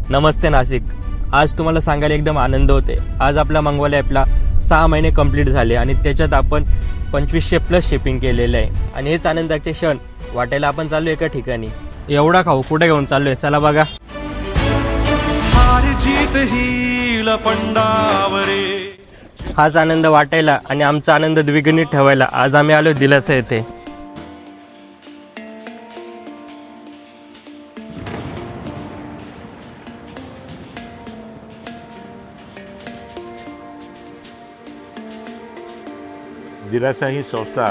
नमस्ते नाशिक. आज तुम्हाला सांगायला एकदम आनंद होते. आज आपला मंगवाले ॲपला 6 महिने कंप्लीट झाले आणि त्याच्यात आपण 2500+ शिपिंग केलेलं आहे. आणि हेच आनंदाचे क्षण वाटायला आपण चाललो एका ठिकाणी. एवढा खाऊ कुठे घेऊन चाललोय चला बघा. हाच आनंद वाटायला आणि आमचा आनंद द्विगुणित ठेवायला आज आम्ही आलो दिलासा येथे. दिलासा ही संस्था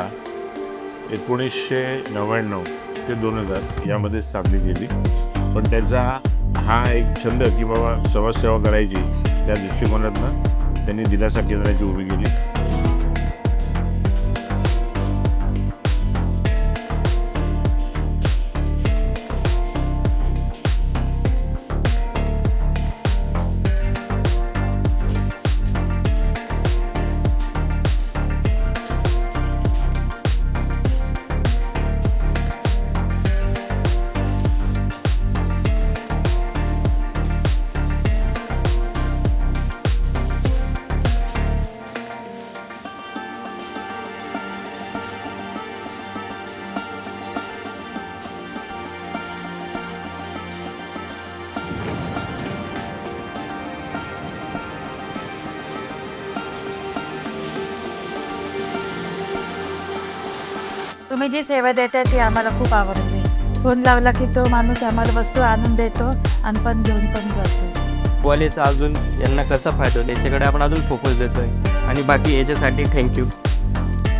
1999 ते 2000 यामध्ये स्थापली गेली. पण त्याचा हा एक छंद की बाबा समाजसेवा करायची त्या दृष्टिकोनातनं त्यांनी दिलासा केंद्राची उभी केली. तुम्ही जी सेवा देताय ती आम्हाला खूप आवडली. फोन लावला की तो माणूस आम्हाला वस्तू आणून देतो आणि पण घेऊन पण जातो. कॉलेजचा अजून यांना कसा फायदा होईल याच्याकडे आपण अजून फोकस देतोय. आणि बाकी याच्यासाठी थँक्यू.